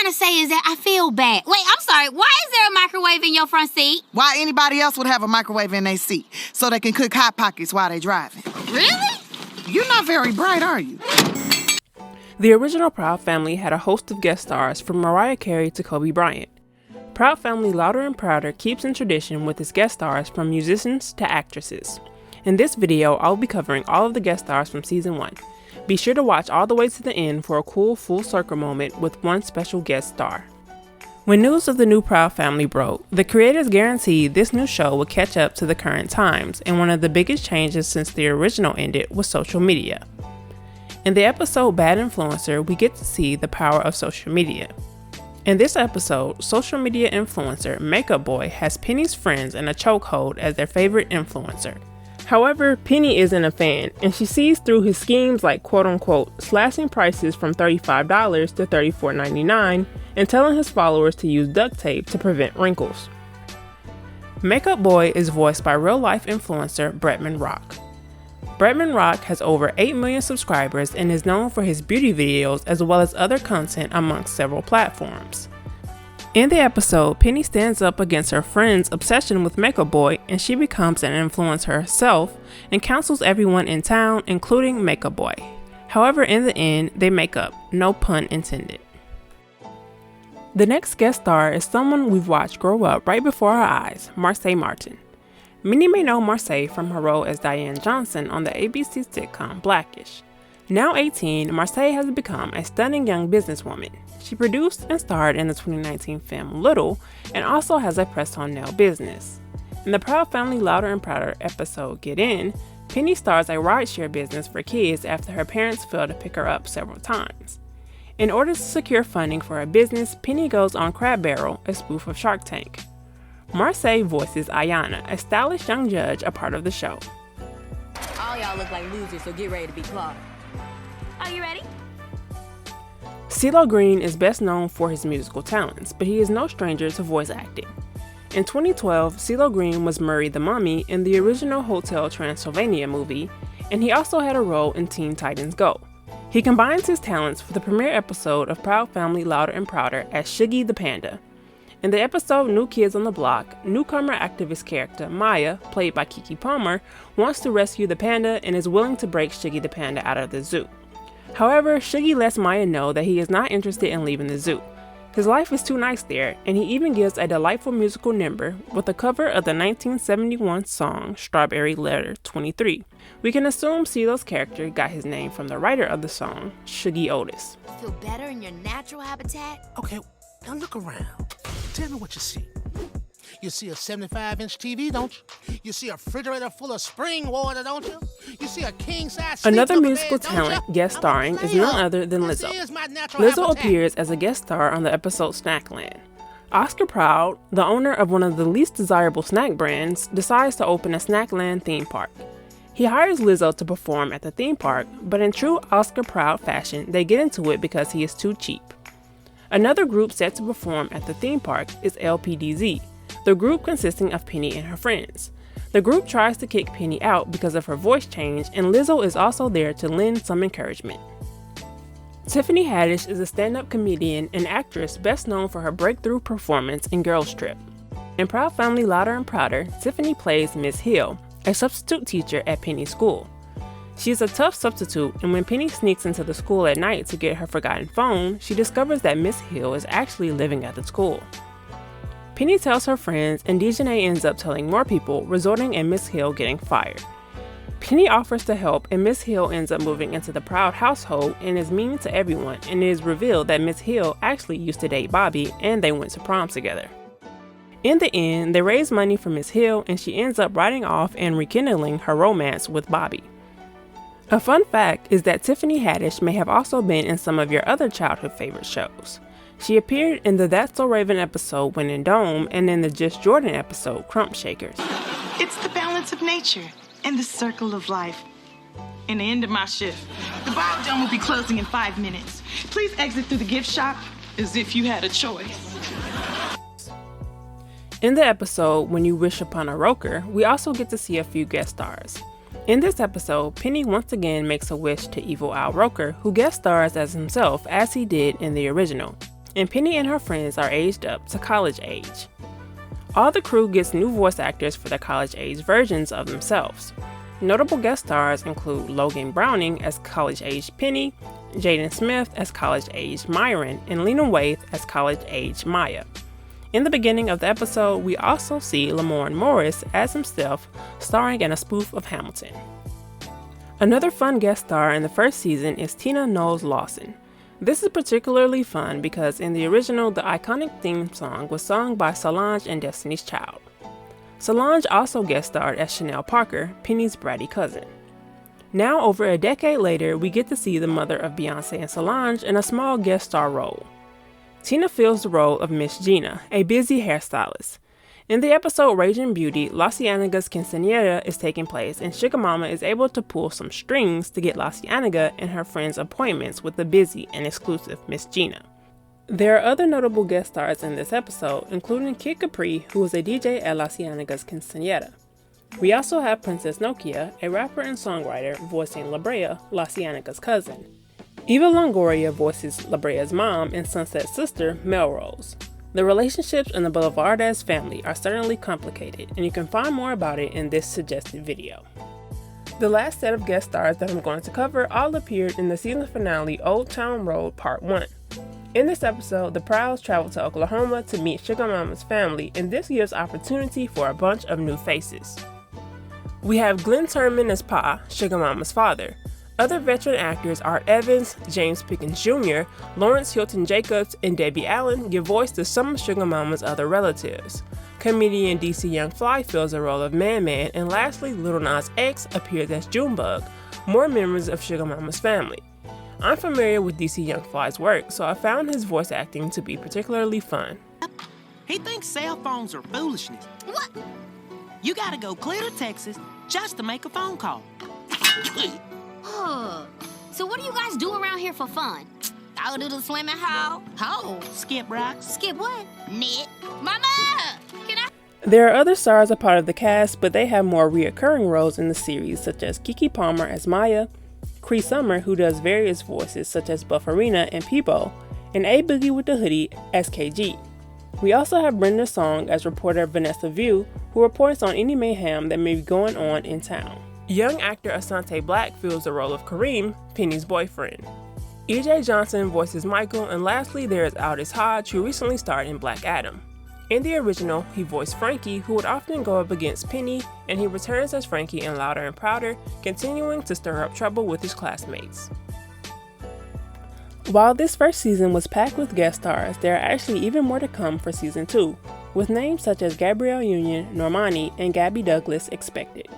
trying to say is that I feel bad. Wait, I'm sorry. Why is there a microwave in your front seat? Why anybody else would have a microwave in their seat? So they can cook Hot Pockets while they driving. Really? You're not very bright, are you? The original Proud Family had a host of guest stars from Mariah Carey to Kobe Bryant. Proud Family Louder and Prouder keeps in tradition with its guest stars from musicians to actresses. In this video, I'll be covering all of the guest stars from season 1. Be sure to watch all the way to the end for a cool full circle moment with one special guest star. When news of the new Proud Family broke, the creators guaranteed this new show would catch up to the current times, and one of the biggest changes since the original ended was social media. In the episode Bad Influencer, we get to see the power of social media. In this episode, social media influencer Makeup Boy has Penny's friends in a chokehold as their favorite influencer. However, Penny isn't a fan, and she sees through his schemes like quote-unquote slashing prices from $35 to $34.99 and telling his followers to use duct tape to prevent wrinkles. Makeup Boy is voiced by real-life influencer Bretman Rock. Bretman Rock has over 8 million subscribers and is known for his beauty videos as well as other content amongst several platforms. In the episode, Penny stands up against her friend's obsession with Makeup Boy, and she becomes an influencer herself and counsels everyone in town, including Makeup Boy. However, in the end, they make up, no pun intended. The next guest star is someone we've watched grow up right before our eyes, Marsai Martin. Many may know Marsai from her role as Diane Johnson on the ABC sitcom Blackish. Now 18, Marsai has become a stunning young businesswoman. She produced and starred in the 2019 film Little and also has a press-on nail business. In the Proud Family Louder and Prouder episode Get In, Penny starts a rideshare business for kids after her parents failed to pick her up several times. In order to secure funding for her business, Penny goes on Crab Barrel, a spoof of Shark Tank. Marsai voices Ayana, a stylish young judge, a part of the show. All y'all look like losers, so get ready to be clocked. Are you ready? CeeLo Green is best known for his musical talents, but he is no stranger to voice acting. In 2012, CeeLo Green was Murray the Mummy in the original Hotel Transylvania movie, and he also had a role in Teen Titans Go! He combines his talents for the premiere episode of Proud Family Louder and Prouder as Shuggy the Panda. In the episode New Kids on the Block, newcomer activist character Maya, played by Keke Palmer, wants to rescue the panda and is willing to break Shuggy the Panda out of the zoo. However, Shuggy lets Maya know that he is not interested in leaving the zoo. His life is too nice there, and he even gives a delightful musical number with a cover of the 1971 song Strawberry Letter 23. We can assume CeeLo's character got his name from the writer of the song, Shuggy Otis. Feel better in your natural habitat? Okay, now look around. Tell me what you see. You see a 75-inch TV, don't you? You see a refrigerator full of spring water, don't you? You see a king-size Another sleep musical bed, don't talent you? guest starring is none other than Lizzo. This is my natural Lizzo habitat. appears as a guest star on the episode Snackland. Oscar Proud, the owner of one of the least desirable snack brands, decides to open a Snackland theme park. He hires Lizzo to perform at the theme park, but in true Oscar Proud fashion, they get into it because he is too cheap. Another group set to perform at the theme park is LPDZ, the group consisting of Penny and her friends. The group tries to kick Penny out because of her voice change, and Lizzo is also there to lend some encouragement. Tiffany Haddish is a stand-up comedian and actress best known for her breakthrough performance in Girls Trip. In Proud Family Louder and Prouder, Tiffany plays Miss Hill, a substitute teacher at Penny's school. She is a tough substitute, and when Penny sneaks into the school at night to get her forgotten phone, she discovers that Miss Hill is actually living at the school. Penny tells her friends, and Dejanay ends up telling more people, resulting in Miss Hill getting fired. Penny offers to help, and Miss Hill ends up moving into the Proud household and is mean to everyone, and it is revealed that Miss Hill actually used to date Bobby, and they went to prom together. In the end, they raise money for Miss Hill, and she ends up riding off and rekindling her romance with Bobby. A fun fact is that Tiffany Haddish may have also been in some of your other childhood favorite shows. She appeared in the That's So Raven episode When in Dome and in the Just Jordan episode Crump Shakers. It's the balance of nature and the circle of life. And the end of my shift. The Bob Dome will be closing in 5 minutes. Please exit through the gift shop as if you had a choice. In the episode When You Wish Upon a Roker, we also get to see a few guest stars. In this episode, Penny once again makes a wish to Evil Al Roker, who guest stars as himself as he did in the original. and Penny and her friends are aged up to college age. All the crew gets new voice actors for their college age versions of themselves. Notable guest stars include Logan Browning as college-aged Penny, Jaden Smith as college-aged Myron, and Lena Waithe as college-aged Maya. In the beginning of the episode, we also see Lamorne Morris as himself, starring in a spoof of Hamilton. Another fun guest star in the first season is Tina Knowles Lawson. This is particularly fun because in the original, the iconic theme song was sung by Solange and Destiny's Child. Solange also guest starred as Chanel Parker, Penny's bratty cousin. Now, over a decade later, we get to see the mother of Beyonce and Solange in a small guest star role. Tina fills the role of Miss Gina, a busy hairstylist. In the episode Raging Beauty, La Cienaga's quinceañera is taking place, and Sugar Mama is able to pull some strings to get La Cienega and her friends appointments with the busy and exclusive Miss Gina. There are other notable guest stars in this episode, including Kid Capri, who is a DJ at La Cienaga's quinceañera. We also have Princess Nokia, a rapper and songwriter, voicing La Brea, La Cienaga's cousin. Eva Longoria voices La Brea's mom and Sunset's sister, Melrose. The relationships in the Boulevardes family are certainly complicated, and you can find more about it in this suggested video. The last set of guest stars that I'm going to cover all appeared in the season finale Old Town Road Part 1. In this episode, the Prouds travel to Oklahoma to meet Sugar Mama's family, and this gives opportunity for a bunch of new faces. We have Glenn Turman as Pa, Sugar Mama's father. Other veteran actors Art Evans, James Pickens Jr., Lawrence Hilton Jacobs, and Debbie Allen give voice to some of Sugar Mama's other relatives. Comedian DC Young Fly fills the role of Man Man, and lastly, Lil Nas X appears as Junebug, more members of Sugar Mama's family. I'm familiar with DC Young Fly's work, so I found his voice acting to be particularly fun. He thinks cell phones are foolishness. What? You gotta go clear to Texas just to make a phone call. So what do you guys do around here for fun? Go to the swimming hole? Oh, skip rocks. Skip what? Knit. Mama! Can I? There are other stars a part of the cast, but they have more reoccurring roles in the series, such as Keke Palmer as Maya, Cree Summer, who does various voices such as Bufferina and Peebo, and A Boogie with the Hoodie as KG. We also have Brenda Song as reporter Vanessa View, who reports on any mayhem that may be going on in town. Young actor Asante Black fills the role of Kareem, Penny's boyfriend. E.J. Johnson voices Michael, and lastly there is Aldis Hodge, who recently starred in Black Adam. In the original, he voiced Frankie, who would often go up against Penny, and he returns as Frankie in Louder and Prouder, continuing to stir up trouble with his classmates. While this first season was packed with guest stars, there are actually even more to come for season 2, with names such as Gabrielle Union, Normani, and Gabby Douglas expected.